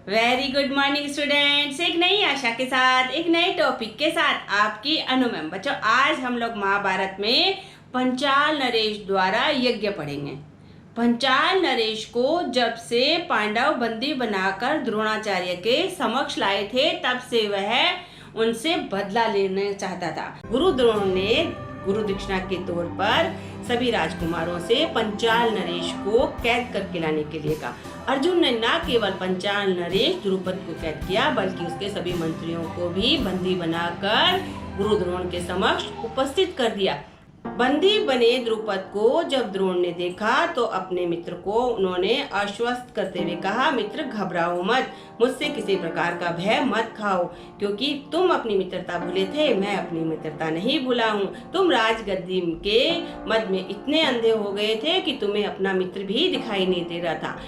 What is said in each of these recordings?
Very good morning students. एक नई आशा के साथ एक नए टॉपिक के साथ आपकी अनु मैम। बच्चों, आज हम लोग महाभारत में पंचाल नरेश द्वारा यज्ञ पढ़ेंगे। पंचाल नरेश को जब से पांडव बंदी बनाकर द्रोणाचार्य के समक्ष लाए थे, तब से वह उनसे बदला लेना चाहता था। गुरु द्रोण ने गुरु दीक्षिणा के तौर पर सभी राजकुमारों से पंचाल नरेश को कैद करके लाने के लिए कहा। अर्जुन ने न केवल पंचाल नरेश द्रुपद को कैद किया, बल्कि उसके सभी मंत्रियों को भी बंदी बनाकर गुरु द्रोण के समक्ष उपस्थित कर दिया। बंदी बने द्रुपद को जब द्रोण ने देखा तो अपने मित्र को उन्होंने आश्वस्त करते हुए कहा, मित्र घबराओ मत, मुझसे किसी प्रकार का भय मत खाओ, क्योंकि तुम अपनी मित्रता भूले थे, मैं अपनी मित्रता नहीं भूला हूँ। तुम राजगद्दी के मद में इतने अंधे हो गए थे कि तुम्हें अपना मित्र भी दिखाई नहीं दे रहा था,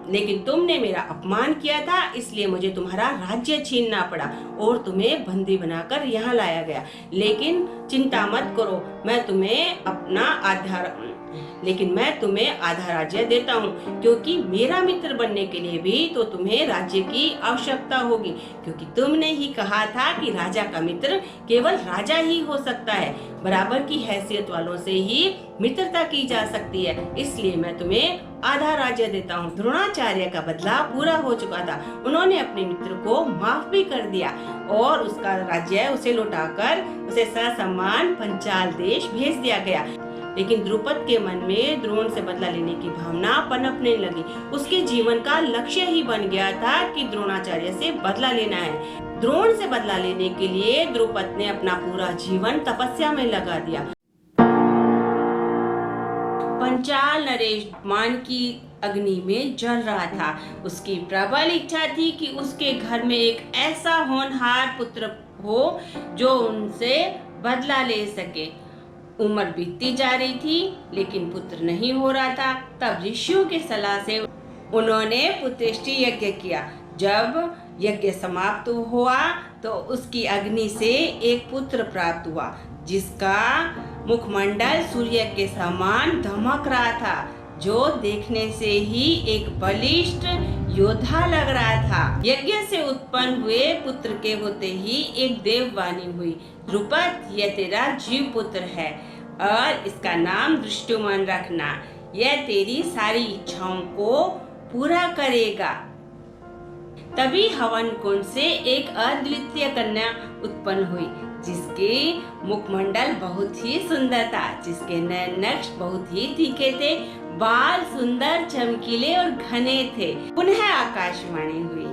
लेकिन तुमने मेरा अपमान किया था, इसलिए मुझे तुम्हारा राज्य छीनना पड़ा और तुम्हें बंदी बनाकर यहाँ लाया गया। लेकिन चिंता मत करो, मैं तुम्हें आधा राज्य देता हूँ, क्योंकि मेरा मित्र बनने के लिए भी तो तुम्हें राज्य की आवश्यकता होगी, क्योंकि तुमने ही कहा था कि राजा का मित्र केवल राजा ही हो सकता है, बराबर की हैसियत वालों से ही मित्रता की जा सकती है, इसलिए मैं तुम्हें आधा राज्य देता हूँ। द्रोणाचार्य का बदला पूरा हो चुका था, उन्होंने अपने मित्र को माफ भी कर दिया और उसका राज्य उसे लौटाकर उसे ससम्मान पंचाल देश भेज दिया गया। लेकिन द्रुपद के मन में द्रोण से बदला लेने की भावना पनपने लगी। उसके जीवन का लक्ष्य ही बन गया था कि द्रोणाचार्य से बदला लेना है। द्रोण से बदला लेने के लिए द्रुपद ने अपना पूरा जीवन तपस्या में लगा दिया। पंचाल नरेश मान की अग्नि में जल रहा था। उसकी प्रबल इच्छा थी कि उसके घर में एक ऐसा होनहार पुत्र हो जो उनसे बदला ले सके। उम्र बीतती जा रही थी, लेकिन पुत्र नहीं हो रहा था। तब ऋषियों की सलाह से उन्होंने पुत्रेष्टि यज्ञ किया। जब यज्ञ समाप्त हुआ तो उसकी अग्नि से एक पुत्र प्राप्त हुआ, जिसका मुखमंडल सूर्य के समान दमक रहा था, जो देखने से ही एक बलिष्ठ योद्धा लग रहा था। यज्ञ से उत्पन्न हुए पुत्र के होते ही एक देववाणी हुई, द्रुपद, यह तेरा जीव पुत्र है और इसका नाम दृष्टुमन रखना। यह तेरी सारी इच्छाओं को पूरा करेगा। तभी हवन कुंड से एक अद्वितीय कन्या उत्पन्न हुई, जिसके मुखमंडल बहुत ही सुंदर था, जिसके नयन नक्श बहुत ही तीखे थे, बाल सुंदर, चमकीले और घने थे। पुनः आकाशवाणी हुई,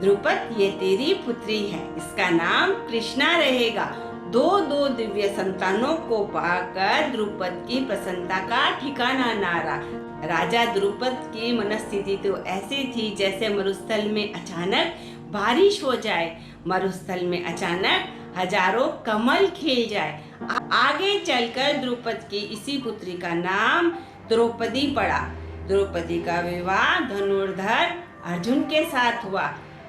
द्रुपद, ये तेरी पुत्री है, इसका नाम कृष्णा रहेगा। दो दिव्य संतानों को पाकर द्रुपद की प्रसन्नता का ठिकाना ना रहा। राजा द्रुपद की मनस्थिति तो ऐसी थी जैसे मरुस्थल में अचानक बारिश हो जाए, मरुस्थल में अचानक हजारों कमल खिल जाए। आगे चलकर द्रुपद की इसी पुत्री का नाम द्रौपदी पड़ा। द्रौपदी का विवाह धनुर्धर अर्जुन के साथ हुआ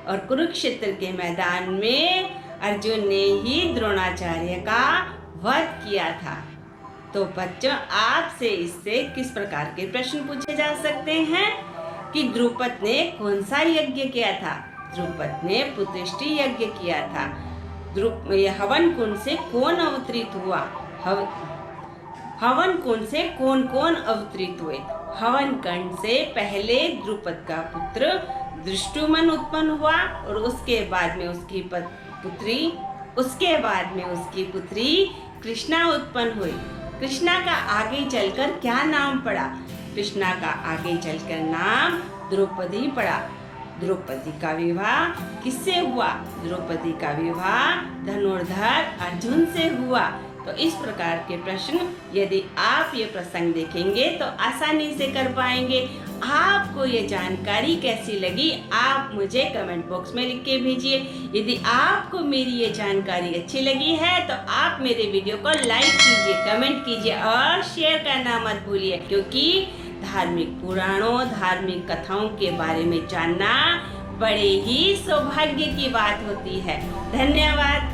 और कुरुक्षेत्र के मैदान में अर्जुन ने ही द्रोणाचार्य का वध किया था। तो बच्चों, आपसे इससे किस प्रकार के प्रश्न पूछे जा सकते हैं कि द्रुपद ने कौन सा यज्ञ किया था? द्रुपद ने पुत्रेष्टि यज्ञ किया था। हवन कुंड से कौन अवतरित हुआ? हवन कुंड से कौन कौन अवतरित हुए? हवन कुंड से पहले द्रुपद का पुत्र दृष्टुमन उत्पन्न हुआ और उसके बाद में उसकी पुत्री कृष्णा उत्पन्न हुई। कृष्णा का आगे चलकर क्या नाम पड़ा? कृष्णा का आगे चलकर नाम द्रौपदी पड़ा। द्रौपदी का विवाह किससे हुआ? द्रौपदी का विवाह धनुर्धर अर्जुन से हुआ। तो इस प्रकार के प्रश्न यदि आप ये प्रसंग देखेंगे तो आसानी से कर पाएंगे। आपको ये जानकारी कैसी लगी, आप मुझे कमेंट बॉक्स में लिख के भेजिए। यदि आपको मेरी ये जानकारी अच्छी लगी है तो आप मेरे वीडियो को लाइक कीजिए, कमेंट कीजिए और शेयर करना मत भूलिए, क्योंकि धार्मिक पुराणों, धार्मिक कथाओं के बारे में जानना बड़े ही सौभाग्य की बात होती है। धन्यवाद।